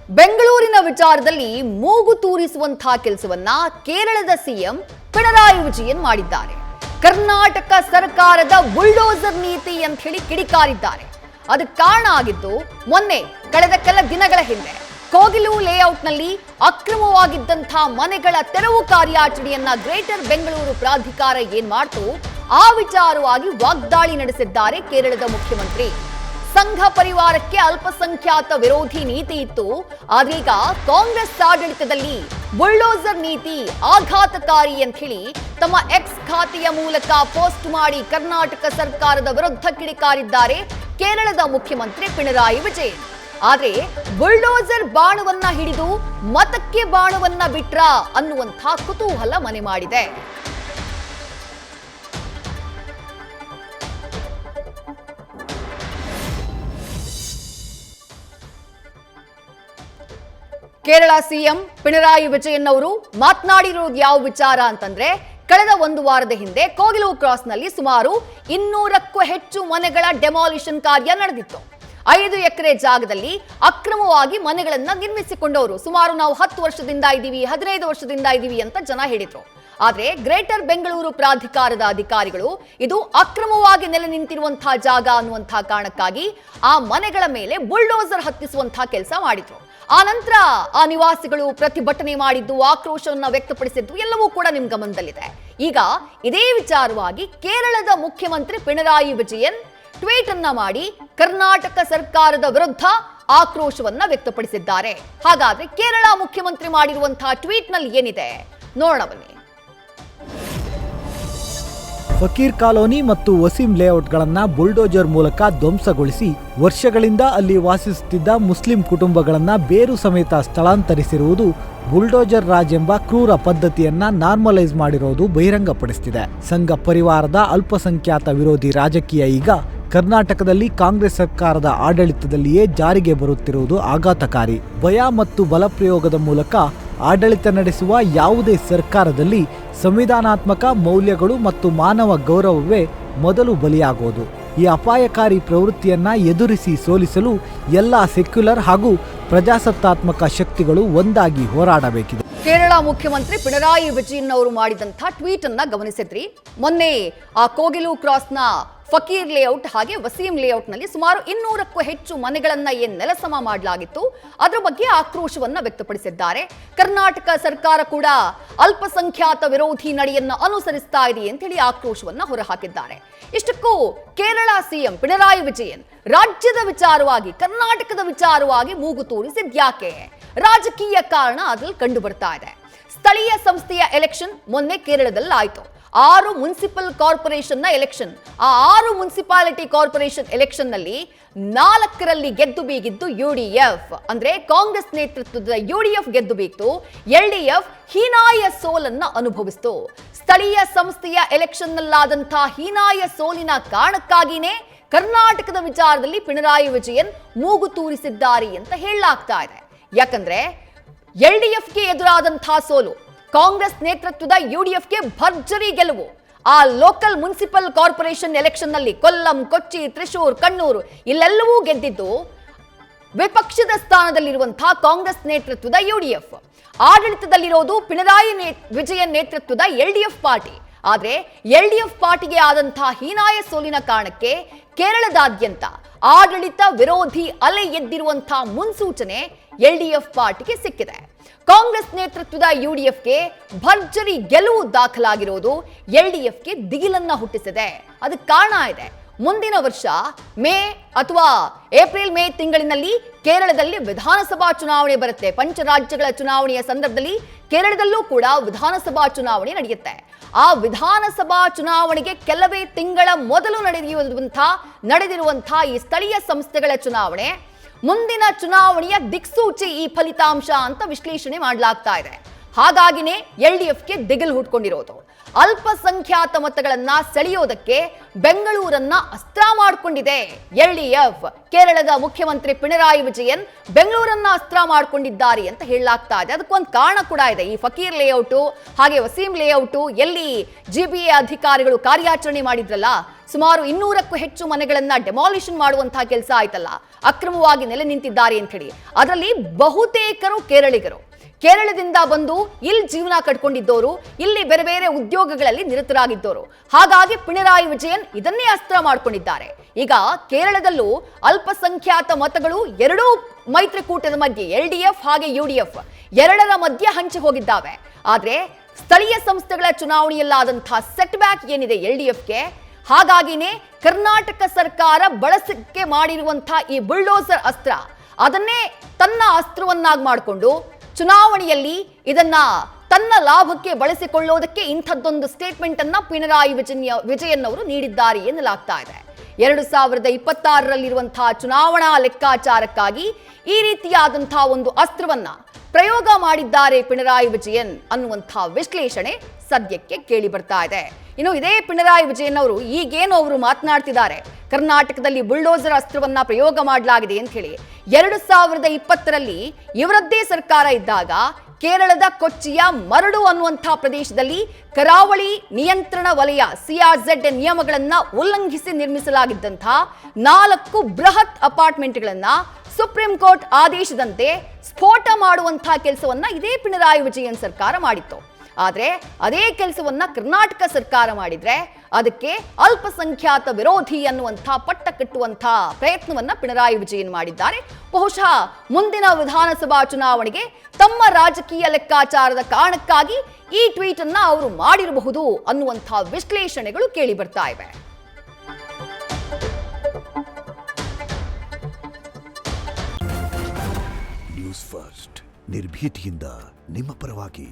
ಬೆಂಗಳೂರಿನ ವಿಚಾರದಲ್ಲಿ ಮೂಗು ತೂರಿಸುವಂತಹ ಕೆಲಸವನ್ನ ಕೇರಳದ ಸಿಎಂ ಪಿಣರಾಯಿ ವಿಜಯನ್ ಮಾಡಿದ್ದಾರೆ. ಕರ್ನಾಟಕ ಸರ್ಕಾರದ ಬುಲ್ಡೋಸರ್ ನೀತಿ ಅಂತ ಹೇಳಿ ಕಿಡಿಕಾರಿದ್ದಾರೆ. ಅದಕ್ಕೆ ಕಾರಣ ಆಗಿದ್ದು ಮೊನ್ನೆ ಕಳೆದ ಕೆಲ ದಿನಗಳ ಹಿಂದೆ ಕೋಗಿಲು ಲೇಔಟ್ನಲ್ಲಿ ಅಕ್ರಮವಾಗಿದ್ದಂತಹ ಮನೆಗಳ ತೆರವು ಕಾರ್ಯಾಚರಣೆಯನ್ನ ಗ್ರೇಟರ್ ಬೆಂಗಳೂರು ಪ್ರಾಧಿಕಾರ ಏನ್ ಮಾಡ್ತು ಆ ವಿಚಾರವಾಗಿ ವಾಗ್ದಾಳಿ ನಡೆಸಿದ್ದಾರೆ ಕೇರಳದ ಮುಖ್ಯಮಂತ್ರಿ. ಸಂಘ ಪರಿವಾರಕ್ಕೆ ಅಲ್ಪಸಂಖ್ಯಾತ ವಿರೋಧಿ ನೀತಿ ಇತ್ತು, ಆದ್ರೀಗ ಕಾಂಗ್ರೆಸ್ ಆಡಳಿತದಲ್ಲಿ ಬುಲ್ಡೋಸರ್ ನೀತಿ ಆಘಾತಕಾರಿ ಅಂತ ಹೇಳಿ ತಮ್ಮ ಎಕ್ಸ್ ಖಾತೆಯ ಮೂಲಕ ಪೋಸ್ಟ್ ಮಾಡಿ ಕರ್ನಾಟಕ ಸರ್ಕಾರದ ವಿರುದ್ಧ ಕಿಡಿಕಾರಿದ್ದಾರೆ ಕೇರಳದ ಮುಖ್ಯಮಂತ್ರಿ ಪಿಣರಾಯಿ ವಿಜಯನ್. ಆದ್ರೆ ಬುಲ್ಡೋಸರ್ ಬಾಣವನ್ನ ಹಿಡಿದು ಮತಕ್ಕೆ ಬಾಣವನ್ನ ಬಿಟ್ರ ಅನ್ನುವಂಥ ಕುತೂಹಲ ಮನೆ ಮಾಡಿದೆ. ಕೇರಳ ಸಿಎಂ ಪಿಣರಾಯಿ ವಿಜಯನ್ ಅವರು ಮಾತನಾಡಿರೋದು ಯಾವ ವಿಚಾರ ಅಂತಂದ್ರೆ, ಕಳೆದ ಒಂದು ವಾರದ ಹಿಂದೆ ಕೋಗಿಲು ಕ್ರಾಸ್ನಲ್ಲಿ ಸುಮಾರು 200ಕ್ಕೂ ಹೆಚ್ಚು ಮನೆಗಳ ಡೆಮಾಲಿಷನ್ ಕಾರ್ಯ ನಡೆದಿತ್ತು. 5 ಎಕರೆ ಜಾಗದಲ್ಲಿ ಅಕ್ರಮವಾಗಿ ಮನೆಗಳನ್ನ ನಿರ್ಮಿಸಿಕೊಂಡವರು ಸುಮಾರು ನಾವು 10 ವರ್ಷದಿಂದ ಇದ್ದೀವಿ, 15 ವರ್ಷದಿಂದ ಇದ್ದೀವಿ ಅಂತ ಜನ ಹೇಳಿದ್ರು. ಆದ್ರೆ ಗ್ರೇಟರ್ ಬೆಂಗಳೂರು ಪ್ರಾಧಿಕಾರದ ಅಧಿಕಾರಿಗಳು ಇದು ಅಕ್ರಮವಾಗಿ ನೆಲೆ ನಿಂತಿರುವಂತಹ ಜಾಗ ಅನ್ನುವಂತಹ ಕಾರಣಕ್ಕಾಗಿ ಆ ಮನೆಗಳ ಮೇಲೆ ಬುಲ್ಡೋಸರ್ ಹತ್ತಿಸುವಂತಹ ಕೆಲಸ ಮಾಡಿದ್ರು. ಆ ನಂತರ ಆ ನಿವಾಸಿಗಳು ಪ್ರತಿಭಟನೆ ಮಾಡಿದ್ದು, ಆಕ್ರೋಶವನ್ನ ವ್ಯಕ್ತಪಡಿಸಿದ್ದು ಎಲ್ಲವೂ ಕೂಡ ನಿಮ್ ಗಮನದಲ್ಲಿದೆ. ಈಗ ಇದೇ ವಿಚಾರವಾಗಿ ಕೇರಳದ ಮುಖ್ಯಮಂತ್ರಿ ಪಿಣರಾಯಿ ವಿಜಯನ್ ಟ್ವೀಟ್ ಅನ್ನ ಮಾಡಿ ಕರ್ನಾಟಕ ಸರ್ಕಾರದ ವಿರುದ್ಧ ಆಕ್ರೋಶವನ್ನ ವ್ಯಕ್ತಪಡಿಸಿದ್ದಾರೆ. ಹಾಗಾದ್ರೆ ಕೇರಳ ಮುಖ್ಯಮಂತ್ರಿ ಮಾಡಿರುವಂತಹ ಟ್ವೀಟ್ ನಲ್ಲಿ ಏನಿದೆ ನೋಡೋಣ ಬನ್ನಿ. ಫಕೀರ್ ಕಾಲೋನಿ ಮತ್ತು ವಸೀಂ ಲೇಔಟ್ಗಳನ್ನು ಬುಲ್ಡೋಜರ್ ಮೂಲಕ ಧ್ವಂಸಗೊಳಿಸಿ ವರ್ಷಗಳಿಂದ ಅಲ್ಲಿ ವಾಸಿಸುತ್ತಿದ್ದ ಮುಸ್ಲಿಂ ಕುಟುಂಬಗಳನ್ನು ಬೇರು ಸಮೇತ ಸ್ಥಳಾಂತರಿಸಿರುವುದು ಬುಲ್ಡೋಜರ್ ರಾಜ್ ಎಂಬ ಕ್ರೂರ ಪದ್ಧತಿಯನ್ನ ನಾರ್ಮಲೈಸ್ ಮಾಡಿರುವುದು ಬಹಿರಂಗಪಡಿಸುತ್ತಿದೆ. ಸಂಘ ಪರಿವಾರದ ಅಲ್ಪಸಂಖ್ಯಾತ ವಿರೋಧಿ ರಾಜಕೀಯ ಈಗ ಕರ್ನಾಟಕದಲ್ಲಿ ಕಾಂಗ್ರೆಸ್ ಸರ್ಕಾರದ ಆಡಳಿತದಲ್ಲಿಯೇ ಜಾರಿಗೆ ಬರುತ್ತಿರುವುದು ಆಘಾತಕಾರಿ. ಭಯ ಮತ್ತು ಬಲಪ್ರಯೋಗದ ಮೂಲಕ ಆಡಳಿತ ನಡೆಸುವ ಯಾವುದೇ ಸರ್ಕಾರದಲ್ಲಿ ಸಂವಿಧಾನಾತ್ಮಕ ಮೌಲ್ಯಗಳು ಮತ್ತು ಮಾನವ ಗೌರವವೇ ಮೊದಲು ಬಲಿಯಾಗುವುದು. ಈ ಅಪಾಯಕಾರಿ ಪ್ರವೃತ್ತಿಯನ್ನ ಎದುರಿಸಿ ಸೋಲಿಸಲು ಎಲ್ಲ ಸೆಕ್ಯುಲರ್ ಹಾಗೂ ಪ್ರಜಾಸತ್ತಾತ್ಮಕ ಶಕ್ತಿಗಳು ಒಂದಾಗಿ ಹೋರಾಡಬೇಕಿದೆ. ಕೇರಳ ಮುಖ್ಯಮಂತ್ರಿ ಪಿಣರಾಯಿ ವಿಜಯನ್ ಅವರು ಮಾಡಿದಂತಹ ಟ್ವೀಟ್ ಅನ್ನ ಗಮನಿಸಿದ್ರಿ. ಮೊನ್ನೆ ಆ ಕೋಗಿಲು ಕ್ರಾಸ್ನ ಫಕೀರ್ ಲೇಔಟ್ ಹಾಗೆ ವಸೀಂ ಲೇಔಟ್ ನಲ್ಲಿ ಸುಮಾರು 200ಕ್ಕೂ ಹೆಚ್ಚು ಮನೆಗಳನ್ನ ನೆಲಸಮ ಮಾಡಲಾಗಿತ್ತು. ಅದರ ಬಗ್ಗೆ ಆಕ್ರೋಶವನ್ನ ವ್ಯಕ್ತಪಡಿಸಿದ್ದಾರೆ. ಕರ್ನಾಟಕ ಸರ್ಕಾರ ಕೂಡ ಅಲ್ಪಸಂಖ್ಯಾತ ವಿರೋಧಿ ನಡೆಯನ್ನ ಅನುಸರಿಸ್ತಾ ಇದೆ ಅಂತ ಹೇಳಿ ಆಕ್ರೋಶವನ್ನ ಹೊರಹಾಕಿದ್ದಾರೆ. ಇಷ್ಟಕ್ಕೂ ಕೇರಳ ಸಿಎಂ ಪಿಣರಾಯಿ ವಿಜಯನ್ ರಾಜ್ಯದ ವಿಚಾರವಾಗಿ, ಕರ್ನಾಟಕದ ವಿಚಾರವಾಗಿ ಮೂಗು ತೂರಿಸಿದ್ಯಾಕೆ? ರಾಜಕೀಯ ಕಾರಣ ಅದ್ರಲ್ಲಿ ಕಂಡು ಬರ್ತಾ ಇದೆ. ಸ್ಥಳೀಯ ಸಂಸ್ಥೆಯ ಎಲೆಕ್ಷನ್ ಮೊನ್ನೆ ಕೇರಳದಲ್ಲಿ ಆಯ್ತು. 6 ಮುನ್ಸಿಪಲ್ ಕಾರ್ಪೊರೇಷನ್ ನ ಎಲೆಕ್ಷನ್. ಆ 6 ಮುನ್ಸಿಪಾಲಿಟಿ ಕಾರ್ಪೊರೇಷನ್ ಎಲೆಕ್ಷನ್ ನಲ್ಲಿ 4ರಲ್ಲಿ ಗೆದ್ದು ಬೀಗಿದ್ದು ಯುಡಿಎಫ್, ಅಂದ್ರೆ ಕಾಂಗ್ರೆಸ್ ನೇತೃತ್ವದ ಯುಡಿಎಫ್ ಗೆದ್ದು ಬೀಗ್ತು. ಎಲ್ಡಿಎಫ್ ಹೀನಾಯ ಸೋಲನ್ನ ಅನುಭವಿಸಿತು. ಸ್ಥಳೀಯ ಸಂಸ್ಥೆಯ ಎಲೆಕ್ಷನ್ ನಲ್ಲಾದಂತಹ ಹೀನಾಯ ಸೋಲಿನ ಕಾರಣಕ್ಕಾಗಿನೇ ಕರ್ನಾಟಕದ ವಿಚಾರದಲ್ಲಿ ಪಿಣರಾಯಿ ವಿಜಯನ್ ಮೂಗು ತೂರಿಸಿದ್ದಾರೆ ಅಂತ ಹೇಳಲಾಗ್ತಾ ಇದೆ. ಯಾಕಂದ್ರೆ ಎಲ್ಡಿಎಫ್ಗೆ ಎದುರಾದಂತಹ ಸೋಲು, ಕಾಂಗ್ರೆಸ್ ನೇತೃತ್ವದ ಯುಡಿಎಫ್ಗೆ ಭರ್ಜರಿ ಗೆಲುವು. ಆ ಲೋಕಲ್ ಮುನ್ಸಿಪಲ್ ಕಾರ್ಪೊರೇಷನ್ ಎಲೆಕ್ಷನ್ ನಲ್ಲಿ ಕೊಲ್ಲಂ, ಕೊಚ್ಚಿ, ತ್ರಿಶೂರ್, ಕಣ್ಣೂರು ಇಲ್ಲೆಲ್ಲವೂ ಗೆದ್ದಿದ್ದು ವಿಪಕ್ಷದ ಸ್ಥಾನದಲ್ಲಿರುವಂತಹ ಕಾಂಗ್ರೆಸ್ ನೇತೃತ್ವದ ಯುಡಿಎಫ್. ಆಡಳಿತದಲ್ಲಿರೋದು ಪಿಣರಾಯಿ ವಿಜಯನ್ ನೇತೃತ್ವದ ಎಲ್ಡಿಎಫ್ ಪಾರ್ಟಿ. ಆದ್ರೆ ಎಲ್ಡಿಎಫ್ ಪಾರ್ಟಿಗೆ ಆದಂತಹ ಹೀನಾಯ ಸೋಲಿನ ಕಾರಣಕ್ಕೆ ಕೇರಳದಾದ್ಯಂತ ಆಡಳಿತ ವಿರೋಧಿ ಅಲೆ ಎದ್ದಿರುವಂತಹ ಮುನ್ಸೂಚನೆ ಎಲ್ಡಿಎಫ್ ಪಾರ್ಟಿಗೆ ಸಿಕ್ಕಿದೆ. ಕಾಂಗ್ರೆಸ್ ನೇತೃತ್ವದ ಯುಡಿಎಫ್ಗೆ ಭರ್ಜರಿ ಗೆಲುವು ದಾಖಲಾಗಿರೋದು ಎಲ್ಡಿಎಫ್ಗೆ ದಿಗಿಲನ್ನ ಹುಟ್ಟಿಸಿದೆ. ಅದಕ್ಕೆ ಕಾರಣ ಇದೆ. ಮುಂದಿನ ವರ್ಷ ಮೇ ಅಥವಾ ಏಪ್ರಿಲ್ ಮೇ ತಿಂಗಳಿನಲ್ಲಿ ಕೇರಳದಲ್ಲಿ ವಿಧಾನಸಭಾ ಚುನಾವಣೆ ಬರುತ್ತೆ. ಪಂಚರಾಜ್ಯಗಳ ಚುನಾವಣೆಯ ಸಂದರ್ಭದಲ್ಲಿ ಕೇರಳದಲ್ಲೂ ಕೂಡ ವಿಧಾನಸಭಾ ಚುನಾವಣೆ ನಡೆಯುತ್ತೆ. ಆ ವಿಧಾನಸಭಾ ಚುನಾವಣೆಗೆ ಕೆಲವೇ ತಿಂಗಳ ಮೊದಲು ನಡೆದಿರುವಂತಹ ಈ ಸ್ಥಳೀಯ ಸಂಸ್ಥೆಗಳ ಚುನಾವಣೆ ಮುಂದಿನ ಚುನಾವಣೆಯ ದಿಕ್ಸೂಚಿ ಈ ಫಲಿತಾಂಶ ಅಂತ ವಿಶ್ಲೇಷಣೆ ಮಾಡಲಾಗ್ತಾ ಇದೆ. ಹಾಗಾಗಿನೇ ಎಲ್ಡಿಎಫ್ಗೆ ದಿಗಿಲು ಹುಟ್ಕೊಂಡಿರೋದು. ಅಲ್ಪಸಂಖ್ಯಾತ ಮತಗಳನ್ನ ಸೆಳೆಯೋದಕ್ಕೆ ಬೆಂಗಳೂರನ್ನ ಅಸ್ತ್ರ ಮಾಡಿಕೊಂಡಿದೆ ಎಲ್ಡಿಎಫ್. ಕೇರಳದ ಮುಖ್ಯಮಂತ್ರಿ ಪಿಣರಾಯಿ ವಿಜಯನ್ ಬೆಂಗಳೂರನ್ನ ಅಸ್ತ್ರ ಮಾಡಿಕೊಂಡಿದ್ದಾರೆ ಅಂತ ಹೇಳಲಾಗ್ತಾ ಇದೆ. ಅದಕ್ಕೊಂದು ಕಾರಣ ಕೂಡ ಇದೆ. ಈ ಫಕೀರ್ ಲೇಔಟು ಹಾಗೆ ವಸೀಂ ಲೇಔಟು ಎಲ್ಲಿ ಜಿಬಿಎ ಅಧಿಕಾರಿಗಳು ಕಾರ್ಯಾಚರಣೆ ಮಾಡಿದ್ರಲ್ಲ, ಸುಮಾರು 200ಕ್ಕೂ ಹೆಚ್ಚು ಮನೆಗಳನ್ನ ಡೆಮಾಲಿಷನ್ ಮಾಡುವಂತಹ ಕೆಲಸ ಆಯ್ತಲ್ಲ, ಅಕ್ರಮವಾಗಿ ನೆಲೆ ನಿಂತಿದ್ದಾರೆ ಅಂತ ಹೇಳಿ. ಅದರಲ್ಲಿ ಬಹುತೇಕರು ಕೇರಳಿಗರು, ಕೇರಳದಿಂದ ಬಂದು ಇಲ್ಲಿ ಜೀವನ ಕಟ್ಕೊಂಡಿದ್ದವರು, ಇಲ್ಲಿ ಬೇರೆ ಬೇರೆ ಉದ್ಯೋಗಗಳಲ್ಲಿ ನಿರತರಾಗಿದ್ದವರು. ಹಾಗಾಗಿ ಪಿಣರಾಯಿ ವಿಜಯನ್ ಇದನ್ನೇ ಅಸ್ತ್ರ ಮಾಡ್ಕೊಂಡಿದ್ದಾರೆ. ಈಗ ಕೇರಳದಲ್ಲೂ ಅಲ್ಪಸಂಖ್ಯಾತ ಮತಗಳು ಎರಡೂ ಮೈತ್ರಿಕೂಟದ ಮಧ್ಯೆ LDF ಹಾಗೆ UDF ಎರಡರ ಮಧ್ಯೆ ಹಂಚಿ ಹೋಗಿದ್ದಾವೆ. ಆದ್ರೆ ಸ್ಥಳೀಯ ಸಂಸ್ಥೆಗಳ ಚುನಾವಣೆಯಲ್ಲಾದಂತಹ ಸೆಟ್ ಬ್ಯಾಕ್ ಏನಿದೆ LDFಗೆ, ಹಾಗಾಗಿನೇ ಕರ್ನಾಟಕ ಸರ್ಕಾರ ಬಳಸಕ್ಕೆ ಮಾಡಿರುವಂತಹ ಈ ಬುಲ್ಡೋಸರ್ ಅಸ್ತ್ರ, ಅದನ್ನೇ ತನ್ನ ಅಸ್ತ್ರವನ್ನಾಗಿ ಮಾಡಿಕೊಂಡು ಚುನಾವಣೆಯಲ್ಲಿ ಇದನ್ನ ತನ್ನ ಲಾಭಕ್ಕೆ ಬಳಸಿಕೊಳ್ಳೋದಕ್ಕೆ ಇಂಥದ್ದೊಂದು ಸ್ಟೇಟ್ಮೆಂಟ್ ಅನ್ನ ಪಿಣರಾಯಿ ವಿಜಯನ್ ಅವರು ನೀಡಿದ್ದಾರೆ ಎನ್ನಲಾಗ್ತಾ ಇದೆ. 2026ರಲ್ಲಿರುವಂತಹ ಚುನಾವಣಾ ಲೆಕ್ಕಾಚಾರಕ್ಕಾಗಿ ಈ ರೀತಿಯಾದಂತಹ ಒಂದು ಅಸ್ತ್ರವನ್ನ ಪ್ರಯೋಗ ಮಾಡಿದ್ದಾರೆ ಪಿಣರಾಯಿ ವಿಜಯನ್ ಅನ್ನುವಂತಹ ವಿಶ್ಲೇಷಣೆ ಸದ್ಯಕ್ಕೆ ಕೇಳಿ ಬರ್ತಾ ಇದೆ. ಇನ್ನು ಇದೇ ಪಿಣರಾಯಿ ವಿಜಯನ್ ಅವರು ಈಗೇನು ಅವರು ಮಾತನಾಡ್ತಿದ್ದಾರೆ, ಕರ್ನಾಟಕದಲ್ಲಿ ಬುಲ್ಡೋಸರ್ ಅಸ್ತ್ರವನ್ನ ಪ್ರಯೋಗ ಮಾಡಲಾಗಿದೆ ಅಂತ ಹೇಳಿ. 2020ರಲ್ಲಿ ಇವರದ್ದೇ ಸರ್ಕಾರ ಇದ್ದಾಗ ಕೇರಳದ ಕೊಚ್ಚಿಯ ಮರಡು ಅನ್ನುವಂತಹ ಪ್ರದೇಶದಲ್ಲಿ ಕರಾವಳಿ ನಿಯಂತ್ರಣ ವಲಯ CRZ ನಿಯಮಗಳನ್ನ ಉಲ್ಲಂಘಿಸಿ ನಿರ್ಮಿಸಲಾಗಿದ್ದಂತಹ 4 ಬೃಹತ್ ಅಪಾರ್ಟ್ಮೆಂಟ್ಗಳನ್ನ ಸುಪ್ರೀಂ ಕೋರ್ಟ್ ಆದೇಶದಂತೆ ಸ್ಫೋಟ ಮಾಡುವಂತಹ ಕೆಲಸವನ್ನ ಇದೇ ಪಿಣರಾಯಿ ವಿಜಯನ್ ಸರ್ಕಾರ ಮಾಡಿತ್ತು. ಆದ್ರೆ ಅದೇ ಕೆಲಸವನ್ನ ಕರ್ನಾಟಕ ಸರ್ಕಾರ ಮಾಡಿದ್ರೆ ಅದಕ್ಕೆ ಅಲ್ಪಸಂಖ್ಯಾತ ವಿರೋಧಿ ಅನ್ನುವಂತಹ ಪಟ್ಟ ಕಟ್ಟುವಂತಹ ಪ್ರಯತ್ನವನ್ನ ಪಿಣರಾಯಿ ವಿಜಯನ್ ಮಾಡಿದ್ದಾರೆ. ಬಹುಶಃ ಮುಂದಿನ ವಿಧಾನಸಭಾ ಚುನಾವಣೆಗೆ ತಮ್ಮ ರಾಜಕೀಯ ಲೆಕ್ಕಾಚಾರದ ಕಾರಣಕ್ಕಾಗಿ ಈ ಟ್ವೀಟ್ ಅನ್ನ ಅವರು ಮಾಡಿರಬಹುದು ಅನ್ನುವಂತಹ ವಿಶ್ಲೇಷಣೆಗಳು ಕೇಳಿ ಬರ್ತಾ ಇವೆ. ನ್ಯೂಸ್ ಫಸ್ಟ್ ನಿರ್ಭೀತಿಯಿಂದ ನಿಮ್ಮ ಪರವಾಗಿ.